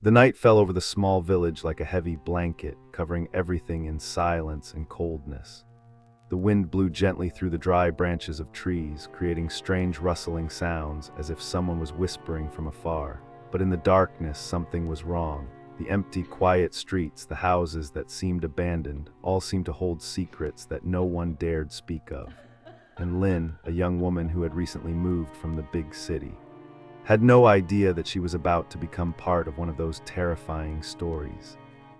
The night fell over the small village like a heavy blanket, covering everything in silence and coldness. The wind blew gently through the dry branches of trees, creating strange rustling sounds as if someone was whispering from afar. But in the darkness, something was wrong. The empty, quiet streets, the houses that seemed abandoned, all seemed to hold secrets that no one dared speak of. And Lynn, a young woman who had recently moved from the big city, had no idea that she was about to become part of one of those terrifying stories.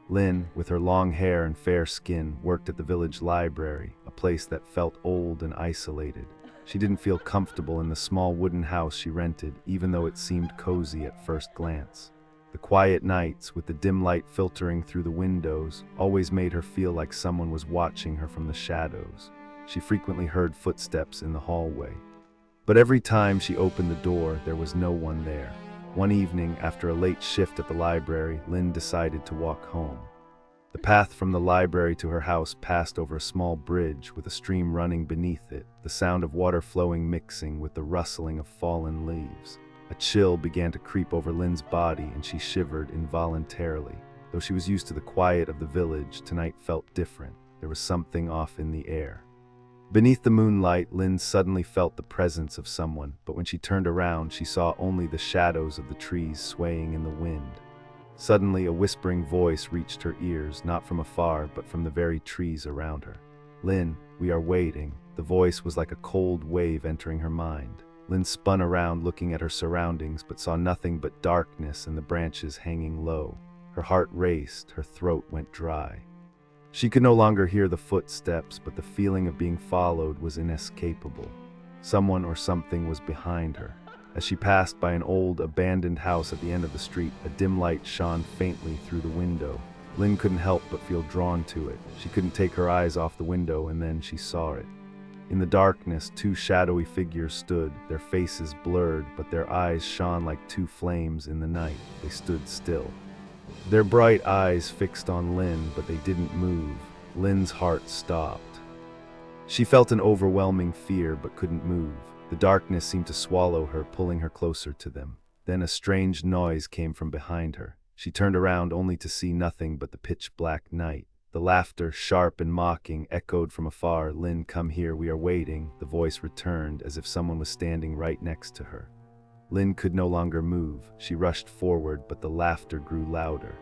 Lynn, with her long hair and fair skin, worked at the village library, a place that felt old and isolated. She didn't feel comfortable in the small wooden house she rented, even though it seemed cozy at first glance. The quiet nights, with the dim light filtering through the windows, always made her feel like someone was watching her from the shadows. She frequently heard footsteps in the hallway. But every time she opened the door, there was no one there. One evening, after a late shift at the library, Lynn decided to walk home. The path from the library to her house passed over a small bridge with a stream running beneath it, the sound of water flowing mixing with the rustling of fallen leaves. A chill began to creep over Lynn's body and she shivered involuntarily. Though she was used to the quiet of the village, tonight felt different. There was something off in the air. Beneath the moonlight, Lynn suddenly felt the presence of someone, but when she turned around, she saw only the shadows of the trees swaying in the wind. Suddenly, a whispering voice reached her ears, not from afar, but from the very trees around her. "Lynn, we are waiting." The voice was like a cold wave entering her mind. Lynn spun around, looking at her surroundings, but saw nothing but darkness and the branches hanging low. Her heart raced, her throat went dry. She could no longer hear the footsteps, but the feeling of being followed was inescapable. Someone or something was behind her. As she passed by an old, abandoned house at the end of the street, a dim light shone faintly through the window. Lynn couldn't help but feel drawn to it. She couldn't take her eyes off the window, and then she saw it. In the darkness, two shadowy figures stood, their faces blurred, but their eyes shone like two flames in the night. They stood still. Their bright eyes fixed on Lynn, but they didn't move. Lynn's heart stopped. She felt an overwhelming fear, but couldn't move. The darkness seemed to swallow her, pulling her closer to them. Then a strange noise came from behind her. She turned around only to see nothing but the pitch-black night. The laughter, sharp and mocking, echoed from afar. "Lynn, come here, we are waiting." The voice returned, as if someone was standing right next to her. Lynn could no longer move. She rushed forward, but the laughter grew louder,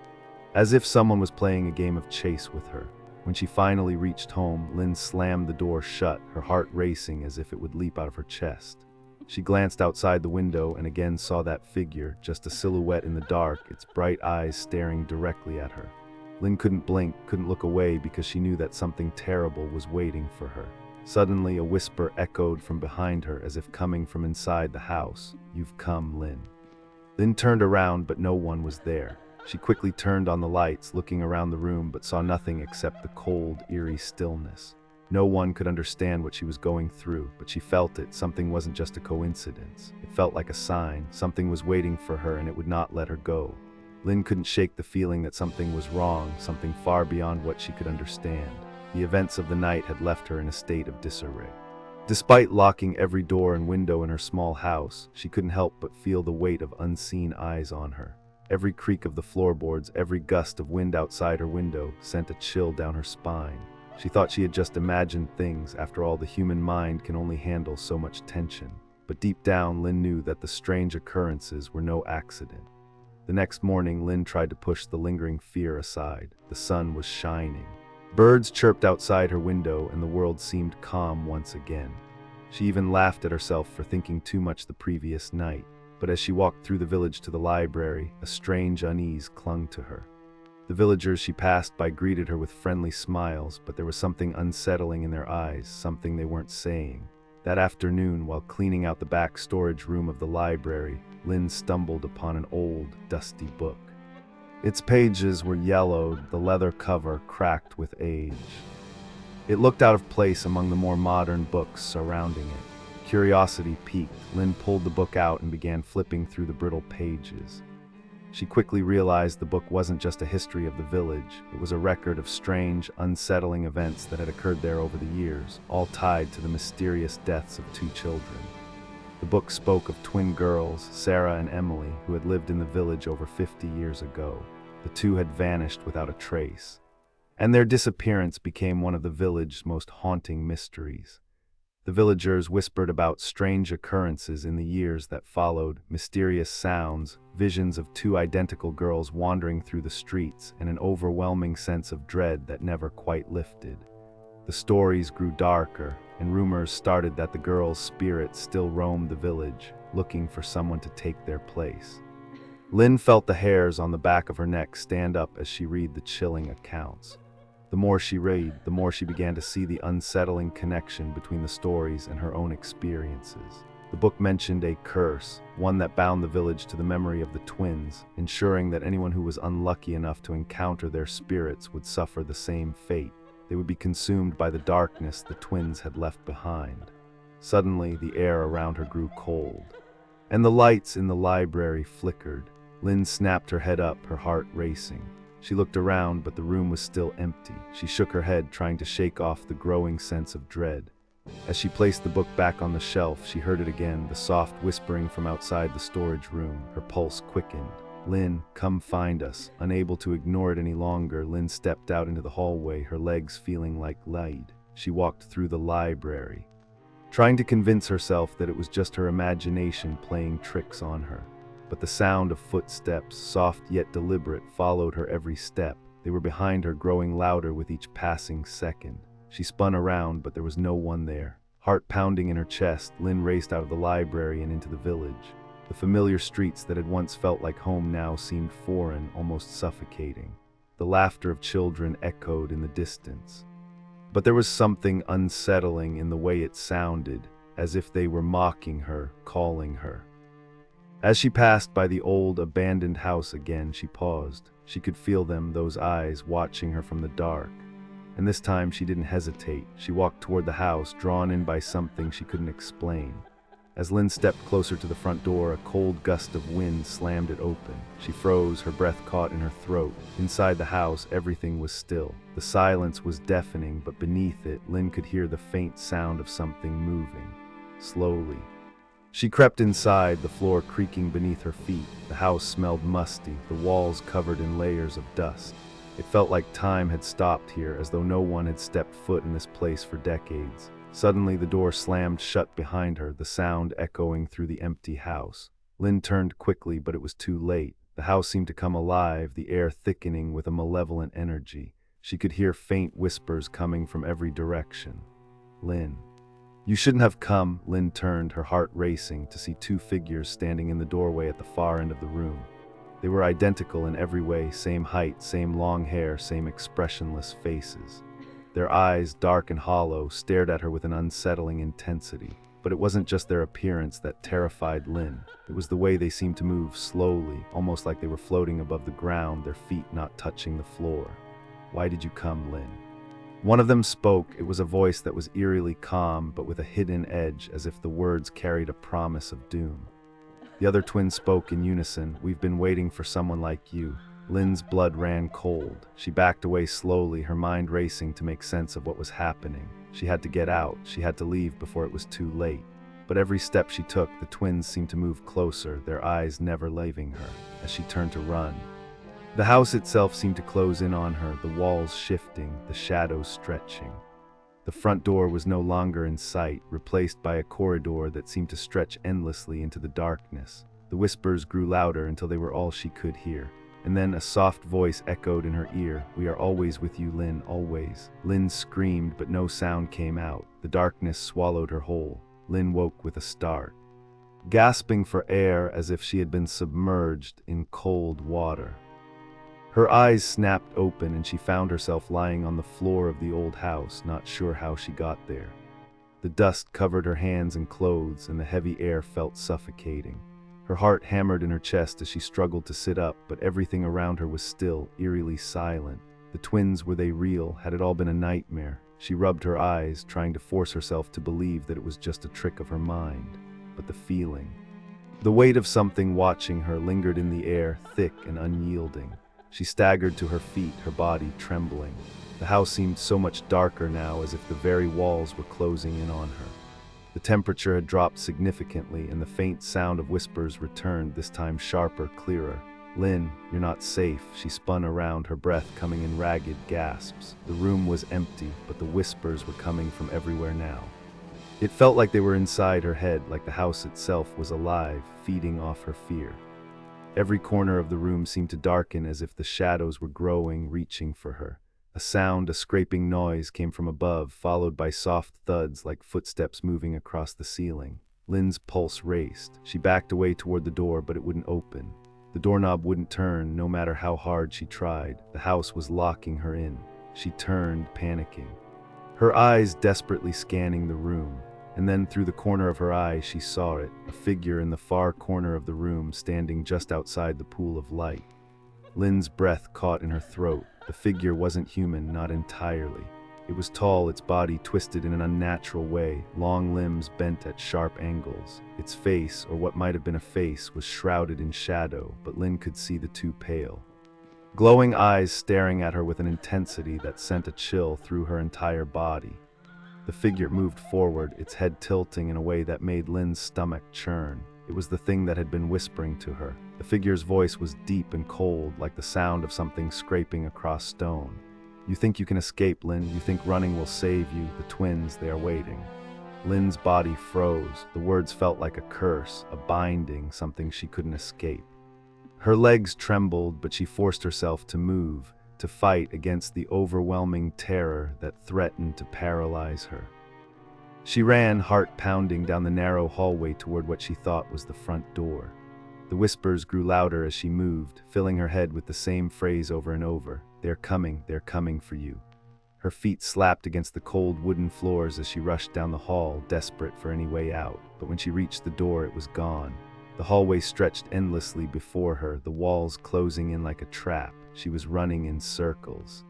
as if someone was playing a game of chase with her. When she finally reached home, Lynn slammed the door shut, her heart racing as if it would leap out of her chest. She glanced outside the window and again saw that figure, just a silhouette in the dark, its bright eyes staring directly at her. Lynn couldn't blink, couldn't look away, because she knew that something terrible was waiting for her. Suddenly, a whisper echoed from behind her, as if coming from inside the house. "You've come, Lynn." Lynn turned around, but no one was there. She quickly turned on the lights, looking around the room, but saw nothing except the cold, eerie stillness. No one could understand what she was going through, but she felt it. Something wasn't just a coincidence. It felt like a sign. Something was waiting for her, and it would not let her go. Lynn couldn't shake the feeling that something was wrong, something far beyond what she could understand. The events of the night had left her in a state of disarray. Despite locking every door and window in her small house, she couldn't help but feel the weight of unseen eyes on her. Every creak of the floorboards, every gust of wind outside her window sent a chill down her spine. She thought she had just imagined things. After all, the human mind can only handle so much tension. But deep down, Lynn knew that the strange occurrences were no accident. The next morning, Lynn tried to push the lingering fear aside. The sun was shining. Birds chirped outside her window, and the world seemed calm once again. She even laughed at herself for thinking too much the previous night. But as she walked through the village to the library, a strange unease clung to her. The villagers she passed by greeted her with friendly smiles, but there was something unsettling in their eyes, something they weren't saying. That afternoon, while cleaning out the back storage room of the library, Lynn stumbled upon an old, dusty book. Its pages were yellowed, the leather cover cracked with age. It looked out of place among the more modern books surrounding it. Curiosity piqued. Lynn pulled the book out and began flipping through the brittle pages. She quickly realized the book wasn't just a history of the village. It was a record of strange, unsettling events that had occurred there over the years, all tied to the mysterious deaths of two children. The book spoke of twin girls, Sarah and Emily, who had lived in the village over 50 years ago. The two had vanished without a trace, and their disappearance became one of the village's most haunting mysteries. The villagers whispered about strange occurrences in the years that followed, mysterious sounds, visions of two identical girls wandering through the streets, and an overwhelming sense of dread that never quite lifted. The stories grew darker, and rumors started that the girls' spirits still roamed the village, looking for someone to take their place. Lynn felt the hairs on the back of her neck stand up as she read the chilling accounts. The more she read, the more she began to see the unsettling connection between the stories and her own experiences. The book mentioned a curse, one that bound the village to the memory of the twins, ensuring that anyone who was unlucky enough to encounter their spirits would suffer the same fate. They would be consumed by the darkness the twins had left behind. Suddenly, the air around her grew cold, and the lights in the library flickered. Lynn snapped her head up, her heart racing. She looked around, but the room was still empty. She shook her head, trying to shake off the growing sense of dread. As she placed the book back on the shelf, she heard it again, the soft whispering from outside the storage room. Her pulse quickened. "Lynn, come find us." Unable to ignore it any longer, Lynn stepped out into the hallway, her legs feeling like lead. She walked through the library, trying to convince herself that it was just her imagination playing tricks on her. But the sound of footsteps, soft yet deliberate, followed her every step. They were behind her, growing louder with each passing second. She spun around, but there was no one there. Heart pounding in her chest, Lynn raced out of the library and into the village. The familiar streets that had once felt like home now seemed foreign, almost suffocating. The laughter of children echoed in the distance. But there was something unsettling in the way it sounded, as if they were mocking her, calling her. As she passed by the old, abandoned house again, she paused. She could feel them, those eyes, watching her from the dark. And this time she didn't hesitate. She walked toward the house, drawn in by something she couldn't explain. As Lynn stepped closer to the front door, a cold gust of wind slammed it open. She froze, her breath caught in her throat. Inside the house, everything was still. The silence was deafening, but beneath it, Lynn could hear the faint sound of something moving, slowly. She crept inside, the floor creaking beneath her feet. The house smelled musty, the walls covered in layers of dust. It felt like time had stopped here, as though no one had stepped foot in this place for decades. Suddenly, the door slammed shut behind her, the sound echoing through the empty house. Lynn turned quickly, but it was too late. The house seemed to come alive, the air thickening with a malevolent energy. She could hear faint whispers coming from every direction. "Lynn. You shouldn't have come." Lynn turned, her heart racing, to see two figures standing in the doorway at the far end of the room. They were identical in every way, same height, same long hair, same expressionless faces. Their eyes, dark and hollow, stared at her with an unsettling intensity. But it wasn't just their appearance that terrified Lynn. It was the way they seemed to move slowly, almost like they were floating above the ground, their feet not touching the floor. "Why did you come, Lynn?" One of them spoke. It was a voice that was eerily calm, but with a hidden edge, as if the words carried a promise of doom. The other twin spoke in unison. "We've been waiting for someone like you." Lynn's blood ran cold. She backed away slowly, her mind racing to make sense of what was happening. She had to get out. She had to leave before it was too late. But every step she took, the twins seemed to move closer, their eyes never leaving her, as she turned to run. The house itself seemed to close in on her, the walls shifting, the shadows stretching. The front door was no longer in sight, replaced by a corridor that seemed to stretch endlessly into the darkness. The whispers grew louder until they were all she could hear. And then a soft voice echoed in her ear. "We are always with you, Lynn, always." Lynn screamed, but no sound came out. The darkness swallowed her whole. Lynn woke with a start, gasping for air as if she had been submerged in cold water. Her eyes snapped open and she found herself lying on the floor of the old house, not sure how she got there. The dust covered her hands and clothes, and the heavy air felt suffocating. Her heart hammered in her chest as she struggled to sit up, but everything around her was still, eerily silent. The twins, were they real? Had it all been a nightmare? She rubbed her eyes, trying to force herself to believe that it was just a trick of her mind. But the feeling, the weight of something watching her, lingered in the air, thick and unyielding. She staggered to her feet, her body trembling. The house seemed so much darker now, as if the very walls were closing in on her. The temperature had dropped significantly, and the faint sound of whispers returned, this time sharper, clearer. "Lynn, you're not safe." She spun around, her breath coming in ragged gasps. The room was empty, but the whispers were coming from everywhere now. It felt like they were inside her head, like the house itself was alive, feeding off her fear. Every corner of the room seemed to darken, as if the shadows were growing, reaching for her. A sound, a scraping noise, came from above, followed by soft thuds like footsteps moving across the ceiling. Lynn's pulse raced. She backed away toward the door, but it wouldn't open. The doorknob wouldn't turn, no matter how hard she tried. The house was locking her in. She turned, panicking, her eyes desperately scanning the room. And then through the corner of her eye she saw it, a figure in the far corner of the room, standing just outside the pool of light. Lynn's breath caught in her throat. The figure wasn't human, not entirely. It was tall, its body twisted in an unnatural way, long limbs bent at sharp angles. Its face, or what might have been a face, was shrouded in shadow, but Lynn could see the two pale, glowing eyes staring at her with an intensity that sent a chill through her entire body. The figure moved forward, its head tilting in a way that made Lynn's stomach churn. It was the thing that had been whispering to her. The figure's voice was deep and cold, like the sound of something scraping across stone. "You think you can escape, Lynn? You think running will save you? The twins, they are waiting." Lynn's body froze. The words felt like a curse, a binding, something she couldn't escape. Her legs trembled, but she forced herself to move, to fight against the overwhelming terror that threatened to paralyze her. She ran, heart pounding, down the narrow hallway toward what she thought was the front door. The whispers grew louder as she moved, filling her head with the same phrase over and over. They're coming for you." Her feet slapped against the cold wooden floors as she rushed down the hall, desperate for any way out. But when she reached the door, it was gone. The hallway stretched endlessly before her, the walls closing in like a trap. She was running in circles,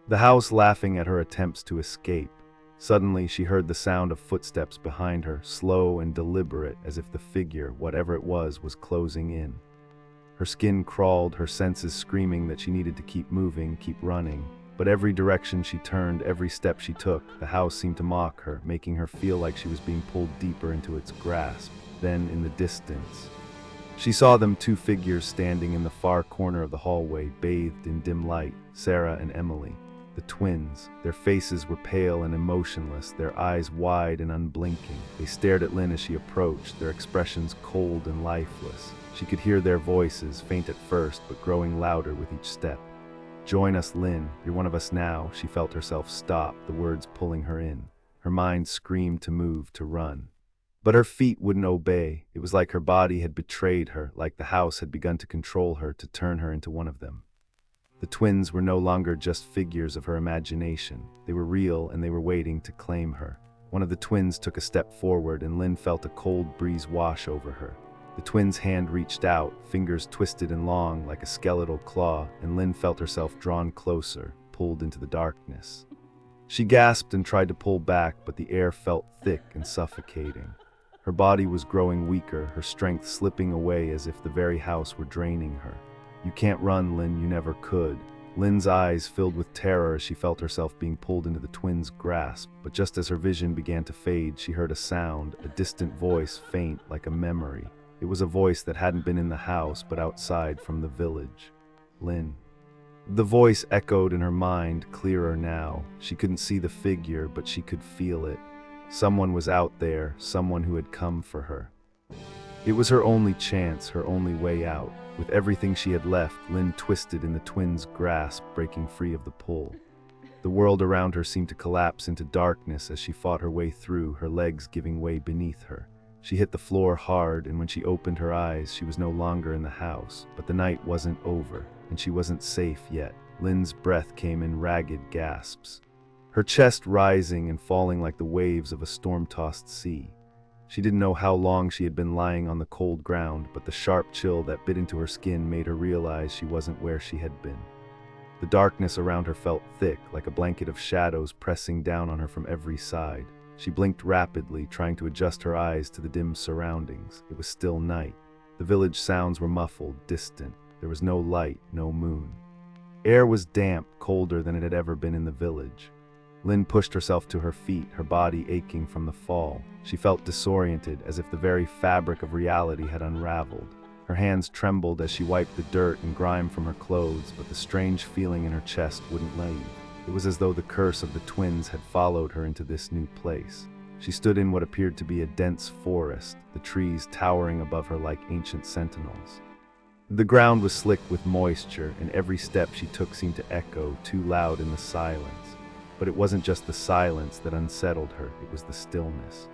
the house laughing at her attempts to escape. Suddenly, she heard the sound of footsteps behind her, slow and deliberate, as if the figure, whatever it was closing in. Her skin crawled, her senses screaming that she needed to keep moving, keep running. But every direction she turned, every step she took, the house seemed to mock her, making her feel like she was being pulled deeper into its grasp. Then, in the distance, she saw them, two figures standing in the far corner of the hallway, bathed in dim light, Sarah and Emily. The twins. Their faces were pale and emotionless, their eyes wide and unblinking. They stared at Lynn as she approached, their expressions cold and lifeless. She could hear their voices, faint at first, but growing louder with each step. "Join us, Lynn. You're one of us now." She felt herself stop, the words pulling her in. Her mind screamed to move, to run. But her feet wouldn't obey. It was like her body had betrayed her, like the house had begun to control her, to turn her into one of them. The twins were no longer just figures of her imagination. They were real, and they were waiting to claim her. One of the twins took a step forward, and Lynn felt a cold breeze wash over her. The twins' hand reached out, fingers twisted and long like a skeletal claw, and Lynn felt herself drawn closer, pulled into the darkness. She gasped and tried to pull back, but the air felt thick and suffocating. Her body was growing weaker, her strength slipping away as if the very house were draining her. "You can't run, Lynn, you never could." Lynn's eyes filled with terror as she felt herself being pulled into the twins' grasp, but just as her vision began to fade, she heard a sound, a distant voice, faint like a memory. It was a voice that hadn't been in the house, but outside from the village. "Lynn." The voice echoed in her mind, clearer now. She couldn't see the figure, but she could feel it. Someone was out there, someone who had come for her. It was her only chance, her only way out. With everything she had left, Lynn twisted in the twins' grasp, breaking free of the pull. The world around her seemed to collapse into darkness as she fought her way through, her legs giving way beneath her. She hit the floor hard, and when she opened her eyes, she was no longer in the house. But the night wasn't over, and she wasn't safe yet. Lynn's breath came in ragged gasps, her chest rising and falling like the waves of a storm-tossed sea. She didn't know how long she had been lying on the cold ground, but the sharp chill that bit into her skin made her realize she wasn't where she had been. The darkness around her felt thick, like a blanket of shadows pressing down on her from every side. She blinked rapidly, trying to adjust her eyes to the dim surroundings. It was still night. The village sounds were muffled, distant. There was no light, no moon. Air was damp, colder than it had ever been in the village. Lynn pushed herself to her feet, her body aching from the fall. She felt disoriented, as if the very fabric of reality had unraveled. Her hands trembled as she wiped the dirt and grime from her clothes, but the strange feeling in her chest wouldn't leave. It was as though the curse of the twins had followed her into this new place. She stood in what appeared to be a dense forest, the trees towering above her like ancient sentinels. The ground was slick with moisture, and every step she took seemed to echo, too loud in the silence. But it wasn't just the silence that unsettled her, it was the stillness.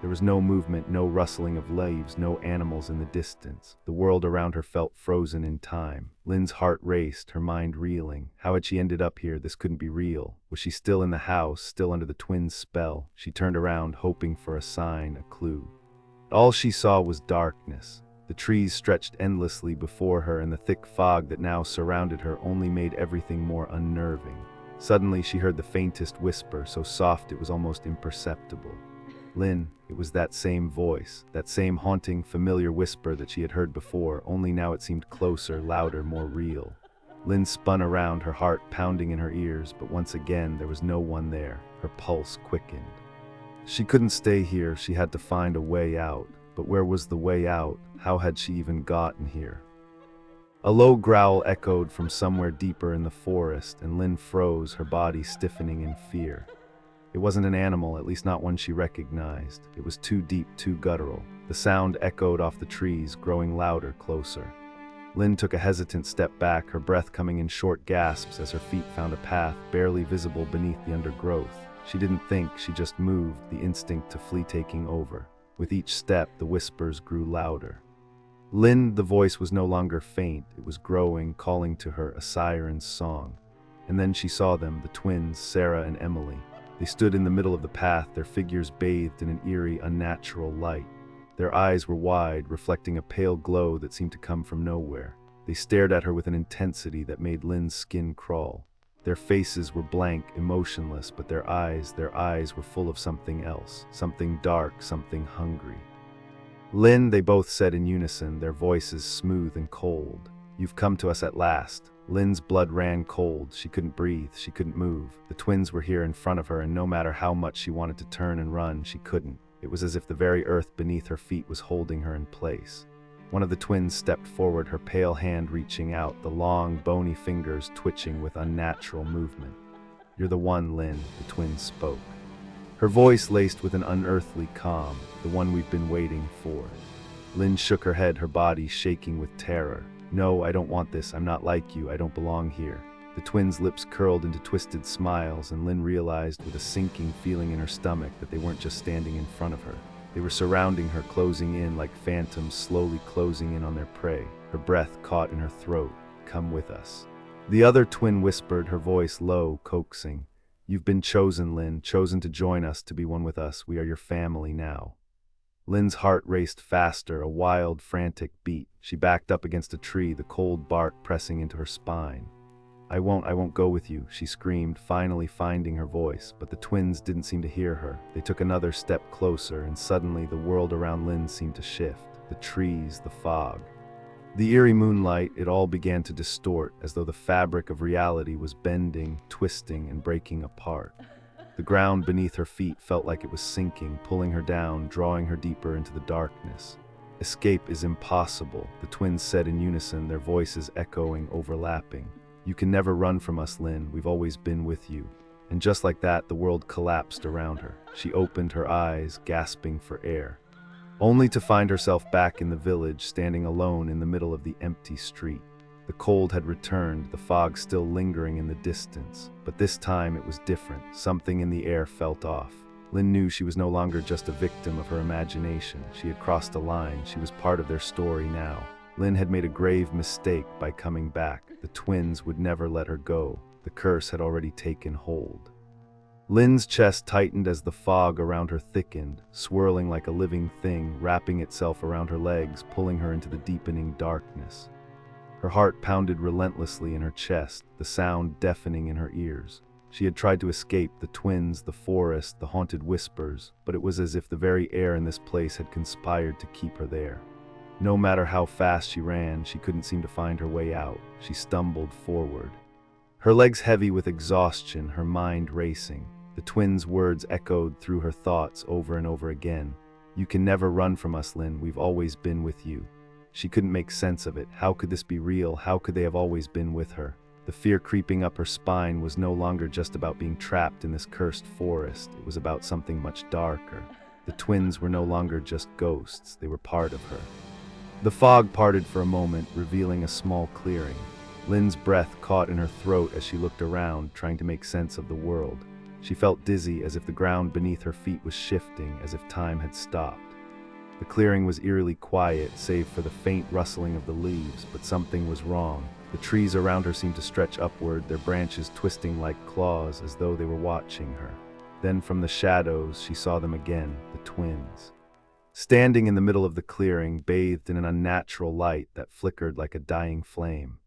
There was no movement, no rustling of leaves, no animals in the distance. The world around her felt frozen in time. Lynn's heart raced, her mind reeling. How had she ended up here? This couldn't be real. Was she still in the house, still under the twins' spell? She turned around, hoping for a sign, a clue. All she saw was darkness. The trees stretched endlessly before her, and the thick fog that now surrounded her only made everything more unnerving. Suddenly she heard the faintest whisper, so soft it was almost imperceptible. Lynn, it was that same voice, that same haunting, familiar whisper that she had heard before, only now it seemed closer, louder, more real. Lynn spun around, her heart pounding in her ears, but once again there was no one there. Her pulse quickened. She couldn't stay here, she had to find a way out. But where was the way out? How had she even gotten here? A low growl echoed from somewhere deeper in the forest, and Lynn froze, her body stiffening in fear. It wasn't an animal, at least not one she recognized. It was too deep, too guttural. The sound echoed off the trees, growing louder, closer. Lynn took a hesitant step back, her breath coming in short gasps as her feet found a path barely visible beneath the undergrowth. She didn't think, she just moved, the instinct to flee taking over. With each step, the whispers grew louder. Lynn, the voice was no longer faint, it was growing, calling to her, a siren's song. And then she saw them, the twins, Sarah and Emily. They stood in the middle of the path, their figures bathed in an eerie, unnatural light. Their eyes were wide, reflecting a pale glow that seemed to come from nowhere. They stared at her with an intensity that made Lynn's skin crawl. Their faces were blank, emotionless, but their eyes were full of something else, something dark, something hungry. Lynn, they both said in unison, their voices smooth and cold. You've come to us at last. Lynn's blood ran cold. She couldn't breathe. She couldn't move. The twins were here in front of her, and no matter how much she wanted to turn and run, she couldn't. It was as if the very earth beneath her feet was holding her in place. One of the twins stepped forward, her pale hand reaching out, the long, bony fingers twitching with unnatural movement. You're the one, Lynn, the twin spoke. Her voice laced with an unearthly calm, the one we've been waiting for. Lynn shook her head, her body shaking with terror. No, I don't want this. I'm not like you. I don't belong here. The twins' lips curled into twisted smiles, and Lynn realized with a sinking feeling in her stomach that they weren't just standing in front of her. They were surrounding her, closing in like phantoms, slowly closing in on their prey. Her breath caught in her throat. Come with us. The other twin whispered, her voice low, coaxing. You've been chosen, Lynn, chosen to join us, to be one with us. We are your family now. Lynn's heart raced faster, a wild, frantic beat. She backed up against a tree, the cold bark pressing into her spine. I won't go with you, she screamed, finally finding her voice, but the twins didn't seem to hear her. They took another step closer, and suddenly the world around Lynn seemed to shift. The trees, the fog. The eerie moonlight, it all began to distort, as though the fabric of reality was bending, twisting, and breaking apart. The ground beneath her feet felt like it was sinking, pulling her down, drawing her deeper into the darkness. Escape is impossible, the twins said in unison, their voices echoing, overlapping. You can never run from us, Lynn. We've always been with you. And just like that, the world collapsed around her. She opened her eyes, gasping for air, only to find herself back in the village, standing alone in the middle of the empty street. The cold had returned, the fog still lingering in the distance, but this time it was different. Something in the air felt off. Lynn knew she was no longer just a victim of her imagination. She had crossed a line. She was part of their story now. Lynn had made a grave mistake by coming back. The twins would never let her go. The curse had already taken hold. Lynn's chest tightened as the fog around her thickened, swirling like a living thing, wrapping itself around her legs, pulling her into the deepening darkness. Her heart pounded relentlessly in her chest, the sound deafening in her ears. She had tried to escape the twins, the forest, the haunted whispers, but it was as if the very air in this place had conspired to keep her there. No matter how fast she ran, she couldn't seem to find her way out. She stumbled forward, her legs heavy with exhaustion, her mind racing. The twins' words echoed through her thoughts over and over again. "You can never run from us, Lynn. We've always been with you." She couldn't make sense of it. How could this be real? How could they have always been with her? The fear creeping up her spine was no longer just about being trapped in this cursed forest. It was about something much darker. The twins were no longer just ghosts. They were part of her. The fog parted for a moment, revealing a small clearing. Lynn's breath caught in her throat as she looked around, trying to make sense of the world. She felt dizzy, as if the ground beneath her feet was shifting, as if time had stopped. The clearing was eerily quiet, save for the faint rustling of the leaves, but something was wrong. The trees around her seemed to stretch upward, their branches twisting like claws, as though they were watching her. Then from the shadows, she saw them again, the twins. Standing in the middle of the clearing, bathed in an unnatural light that flickered like a dying flame.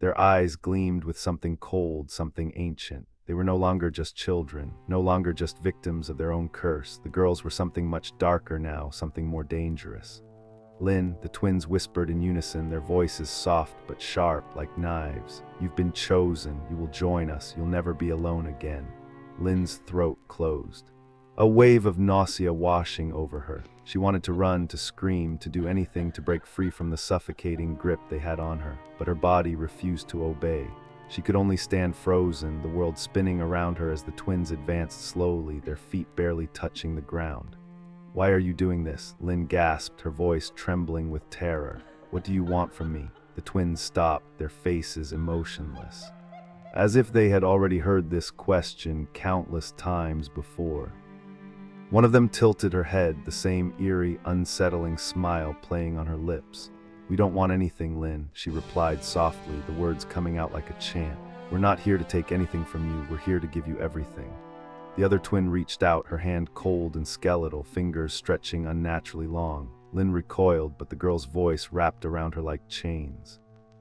Their eyes gleamed with something cold, something ancient. They were no longer just children, no longer just victims of their own curse. The girls were something much darker now, something more dangerous. "Lynn," the twins whispered in unison, their voices soft but sharp like knives. "You've been chosen. You will join us. You'll never be alone again." Lynn's throat closed. A wave of nausea washing over her. She wanted to run, to scream, to do anything to break free from the suffocating grip they had on her, but her body refused to obey. She could only stand frozen, the world spinning around her as the twins advanced slowly, their feet barely touching the ground. "Why are you doing this?" Lynn gasped, her voice trembling with terror. "What do you want from me?" The twins stopped, their faces emotionless, as if they had already heard this question countless times before. One of them tilted her head, the same eerie, unsettling smile playing on her lips. "We don't want anything, Lynn," she replied softly, the words coming out like a chant. "We're not here to take anything from you, we're here to give you everything." The other twin reached out, her hand cold and skeletal, fingers stretching unnaturally long. Lynn recoiled, but the girl's voice wrapped around her like chains.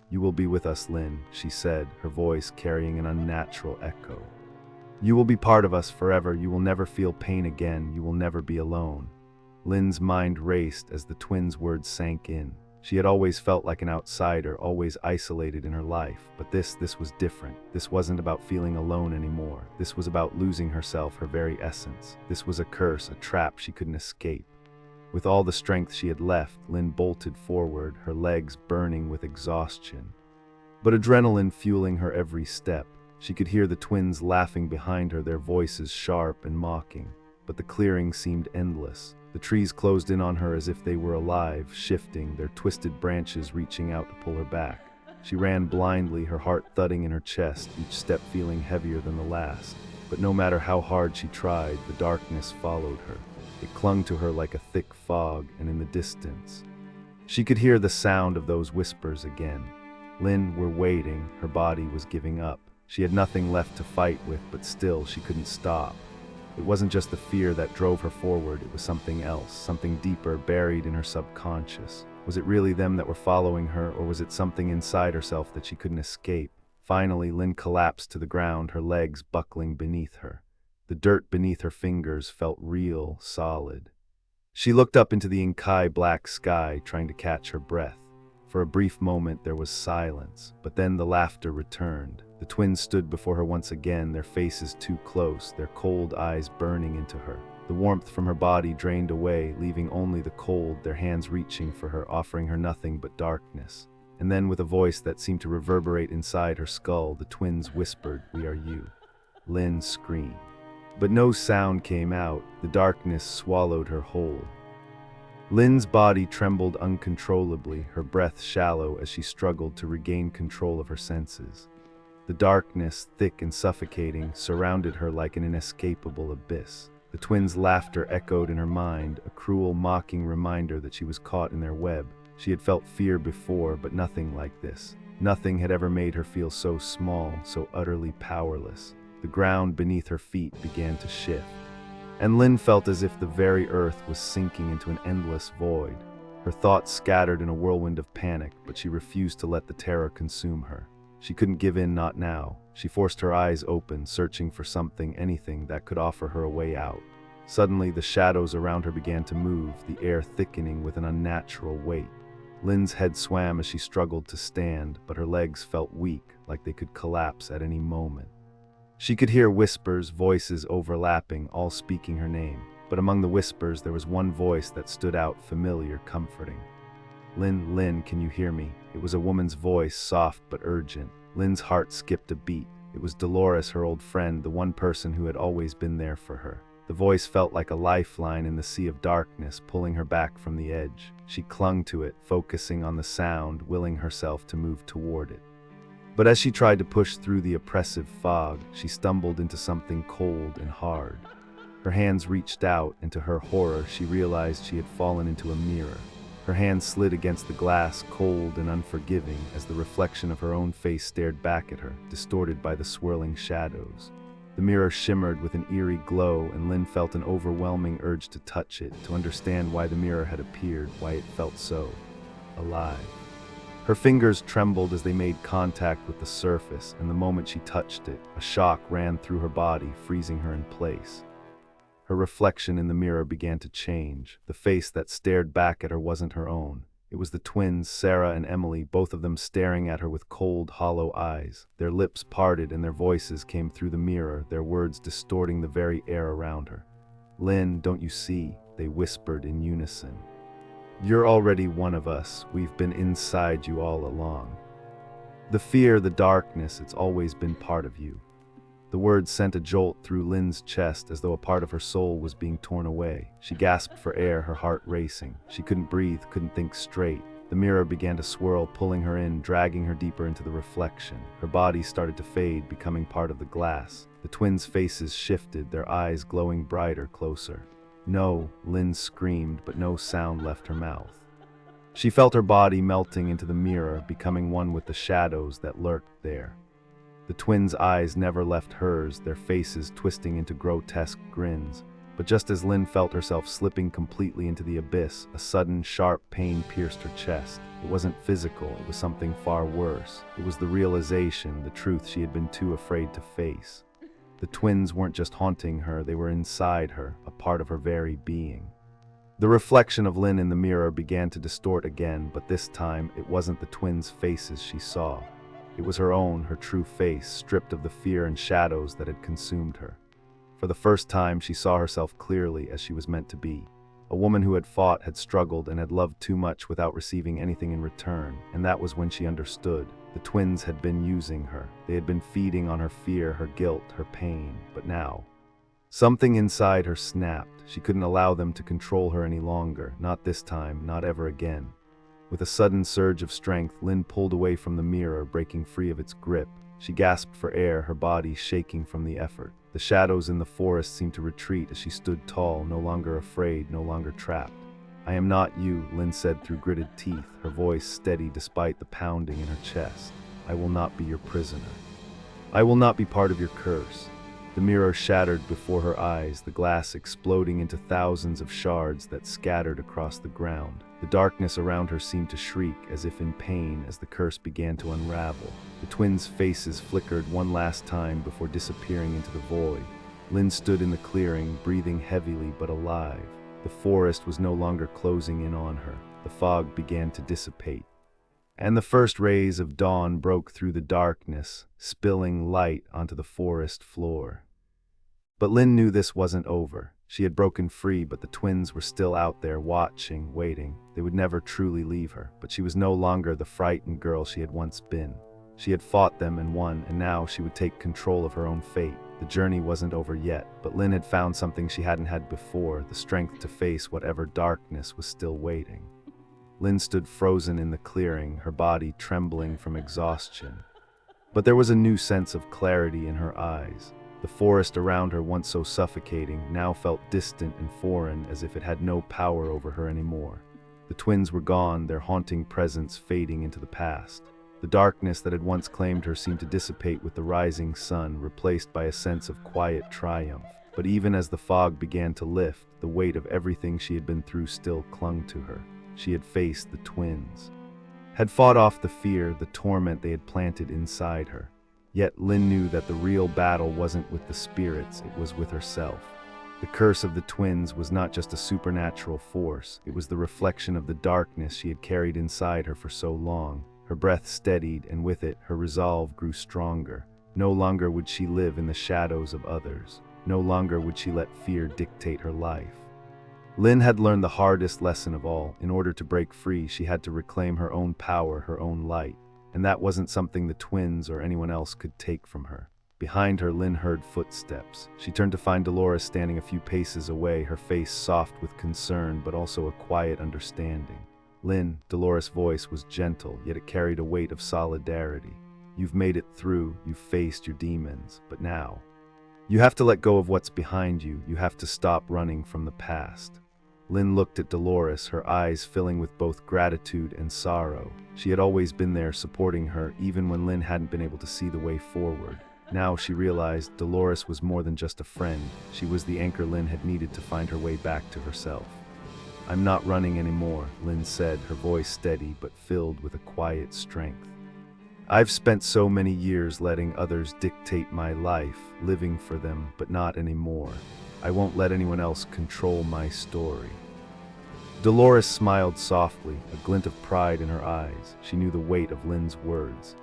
"You will be with us, Lynn," she said, her voice carrying an unnatural echo. "You will be part of us forever. You will never feel pain again. You will never be alone." Lynn's mind raced as the twins' words sank in. She had always felt like an outsider, always isolated in her life, but this was different. This wasn't about feeling alone anymore. This was about losing herself, her very essence. This was a curse, a trap she couldn't escape. With all the strength she had left, Lynn bolted forward, her legs burning with exhaustion, but adrenaline fueling her every step. She could hear the twins laughing behind her, their voices sharp and mocking, but the clearing seemed endless. The trees closed in on her as if they were alive, shifting, their twisted branches reaching out to pull her back. She ran blindly, her heart thudding in her chest, each step feeling heavier than the last. But no matter how hard she tried, the darkness followed her. It clung to her like a thick fog, and in the distance, she could hear the sound of those whispers again. Lynn were waiting, her body was giving up. She had nothing left to fight with, but still she couldn't stop. It wasn't just the fear that drove her forward, it was something else, something deeper, buried in her subconscious. Was it really them that were following her, or was it something inside herself that she couldn't escape? Finally, Lynn collapsed to the ground, her legs buckling beneath her. The dirt beneath her fingers felt real, solid. She looked up into the inky black sky, trying to catch her breath. For a brief moment there was silence, but then the laughter returned. The twins stood before her once again, their faces too close, their cold eyes burning into her. The warmth from her body drained away, leaving only the cold, their hands reaching for her, offering her nothing but darkness. And then, with a voice that seemed to reverberate inside her skull, the twins whispered, "We are you." Lynn screamed. But no sound came out. The darkness swallowed her whole. Lynn's body trembled uncontrollably, her breath shallow as she struggled to regain control of her senses. The darkness, thick and suffocating, surrounded her like an inescapable abyss. The twins' laughter echoed in her mind, a cruel, mocking reminder that she was caught in their web. She had felt fear before, but nothing like this. Nothing had ever made her feel so small, so utterly powerless. The ground beneath her feet began to shift, and Lynn felt as if the very earth was sinking into an endless void. Her thoughts scattered in a whirlwind of panic, but she refused to let the terror consume her. She couldn't give in, not now. She forced her eyes open, searching for something, anything that could offer her a way out. Suddenly, the shadows around her began to move, the air thickening with an unnatural weight. Lynn's head swam as she struggled to stand, but her legs felt weak, like they could collapse at any moment. She could hear whispers, voices overlapping, all speaking her name. But among the whispers, there was one voice that stood out, familiar, comforting. "Lynn, Lynn, can you hear me?" It was a woman's voice, soft but urgent. Lynn's heart skipped a beat. It was Dolores, her old friend, the one person who had always been there for her. The voice felt like a lifeline in the sea of darkness, pulling her back from the edge. She clung to it, focusing on the sound, willing herself to move toward it. But as she tried to push through the oppressive fog, she stumbled into something cold and hard. Her hands reached out, and to her horror, she realized she had fallen into a mirror. Her hand slid against the glass, cold and unforgiving, as the reflection of her own face stared back at her, distorted by the swirling shadows. The mirror shimmered with an eerie glow, and Lynn felt an overwhelming urge to touch it, to understand why the mirror had appeared, why it felt so alive. Her fingers trembled as they made contact with the surface, and the moment she touched it, a shock ran through her body, freezing her in place. Her reflection in the mirror began to change. The face that stared back at her wasn't her own. It was the twins, Sarah and Emily, both of them staring at her with cold, hollow eyes. Their lips parted and their voices came through the mirror, their words distorting the very air around her. "Lynn, don't you see?" they whispered in unison. "You're already one of us. We've been inside you all along. The fear, the darkness, it's always been part of you." The words sent a jolt through Lynn's chest, as though a part of her soul was being torn away. She gasped for air, her heart racing. She couldn't breathe, couldn't think straight. The mirror began to swirl, pulling her in, dragging her deeper into the reflection. Her body started to fade, becoming part of the glass. The twins' faces shifted, their eyes glowing brighter, closer. "No," Lynn screamed, but no sound left her mouth. She felt her body melting into the mirror, becoming one with the shadows that lurked there. The twins' eyes never left hers, their faces twisting into grotesque grins. But just as Lynn felt herself slipping completely into the abyss, a sudden, sharp pain pierced her chest. It wasn't physical, it was something far worse. It was the realization, the truth she had been too afraid to face. The twins weren't just haunting her, they were inside her, a part of her very being. The reflection of Lynn in the mirror began to distort again, but this time it wasn't the twins' faces she saw. It was her own, her true face, stripped of the fear and shadows that had consumed her. For the first time, she saw herself clearly as she was meant to be. A woman who had fought, had struggled, and had loved too much without receiving anything in return. And that was when she understood. The twins had been using her. They had been feeding on her fear, her guilt, her pain. But now, something inside her snapped. She couldn't allow them to control her any longer. Not this time, not ever again. With a sudden surge of strength, Lynn pulled away from the mirror, breaking free of its grip. She gasped for air, her body shaking from the effort. The shadows in the forest seemed to retreat as she stood tall, no longer afraid, no longer trapped. "I am not you," Lynn said through gritted teeth, her voice steady despite the pounding in her chest. "I will not be your prisoner. I will not be part of your curse." The mirror shattered before her eyes, the glass exploding into thousands of shards that scattered across the ground. The darkness around her seemed to shriek, as if in pain, as the curse began to unravel. The twins' faces flickered one last time before disappearing into the void. Lynn stood in the clearing, breathing heavily but alive. The forest was no longer closing in on her. The fog began to dissipate, and the first rays of dawn broke through the darkness, spilling light onto the forest floor. But Lynn knew this wasn't over. She had broken free, but the twins were still out there, watching, waiting. They would never truly leave her, but she was no longer the frightened girl she had once been. She had fought them and won, and now she would take control of her own fate. The journey wasn't over yet, but Lynn had found something she hadn't had before, the strength to face whatever darkness was still waiting. Lynn stood frozen in the clearing, her body trembling from exhaustion. But there was a new sense of clarity in her eyes. The forest around her, once so suffocating, now felt distant and foreign, as if it had no power over her anymore. The twins were gone, their haunting presence fading into the past. The darkness that had once claimed her seemed to dissipate with the rising sun, replaced by a sense of quiet triumph. But even as the fog began to lift, the weight of everything she had been through still clung to her. She had faced the twins, had fought off the fear, the torment they had planted inside her. Yet Lynn knew that the real battle wasn't with the spirits, it was with herself. The curse of the twins was not just a supernatural force, it was the reflection of the darkness she had carried inside her for so long. Her breath steadied, and with it, her resolve grew stronger. No longer would she live in the shadows of others. No longer would she let fear dictate her life. Lynn had learned the hardest lesson of all. In order to break free, she had to reclaim her own power, her own light. And that wasn't something the twins or anyone else could take from her. Behind her, Lynn heard footsteps. She turned to find Dolores standing a few paces away, her face soft with concern, but also a quiet understanding. Lynn, Dolores' voice was gentle, yet it carried a weight of solidarity. You've made it through, you've faced your demons, but now, you have to let go of what's behind you. You have to stop running from the past. Lynn looked at Dolores, her eyes filling with both gratitude and sorrow. She had always been there supporting her, even when Lynn hadn't been able to see the way forward. Now she realized Dolores was more than just a friend. She was the anchor Lynn had needed to find her way back to herself. I'm not running anymore, Lynn said, her voice steady but filled with a quiet strength. I've spent so many years letting others dictate my life, living for them, but not anymore. I won't let anyone else control my story. Dolores smiled softly, a glint of pride in her eyes. She knew the weight of Lynn's words.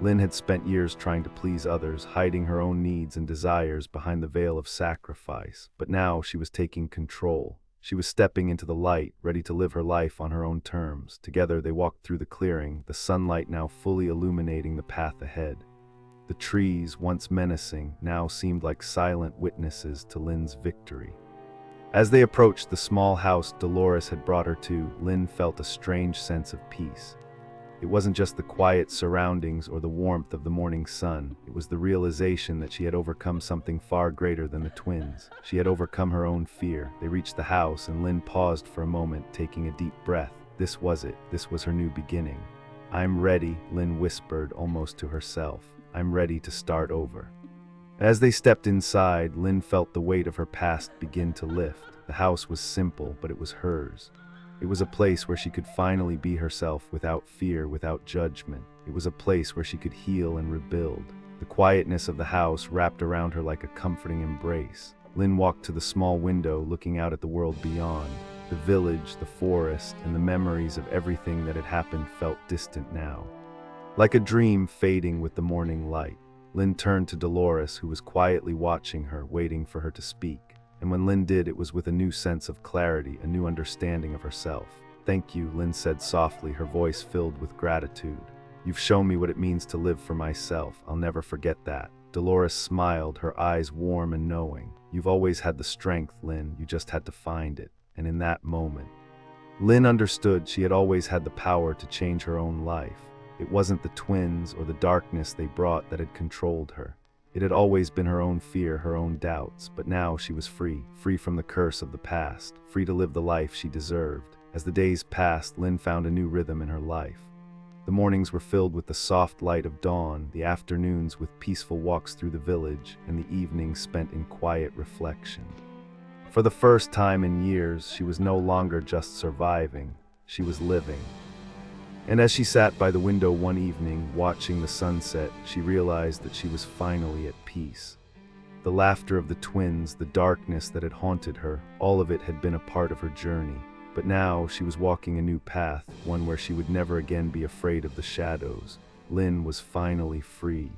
Lynn had spent years trying to please others, hiding her own needs and desires behind the veil of sacrifice. But now she was taking control. She was stepping into the light, ready to live her life on her own terms. Together they walked through the clearing, the sunlight now fully illuminating the path ahead. The trees, once menacing, now seemed like silent witnesses to Lynn's victory. As they approached the small house Dolores had brought her to, Lynn felt a strange sense of peace. It wasn't just the quiet surroundings or the warmth of the morning sun. It was the realization that she had overcome something far greater than the twins. She had overcome her own fear. They reached the house, and Lynn paused for a moment, taking a deep breath. This was it. This was her new beginning. I'm ready, Lynn whispered, almost to herself. I'm ready to start over. As they stepped inside, Lynn felt the weight of her past begin to lift. The house was simple, but it was hers. It was a place where she could finally be herself without fear, without judgment. It was a place where she could heal and rebuild. The quietness of the house wrapped around her like a comforting embrace. Lynn walked to the small window, looking out at the world beyond. The village, the forest, and the memories of everything that had happened felt distant now. Like a dream fading with the morning light, Lynn turned to Dolores, who was quietly watching her, waiting for her to speak. And when Lynn did, it was with a new sense of clarity, a new understanding of herself. Thank you, Lynn said softly, her voice filled with gratitude. You've shown me what it means to live for myself. I'll never forget that. Dolores smiled, her eyes warm and knowing. You've always had the strength, Lynn. You just had to find it. And in that moment, Lynn understood she had always had the power to change her own life. It wasn't the twins or the darkness they brought that had controlled her. It had always been her own fear, her own doubts, but now she was free from the curse of the past, free to live the life she deserved. As the days passed, Lynn found a new rhythm in her life. The mornings were filled with the soft light of dawn, the afternoons with peaceful walks through the village, and the evenings spent in quiet reflection. For the first time in years, she was no longer just surviving, she was living. And as she sat by the window one evening, watching the sunset, she realized that she was finally at peace. The laughter of the twins, the darkness that had haunted her, all of it had been a part of her journey. But now she was walking a new path, one where she would never again be afraid of the shadows. Lynn was finally free.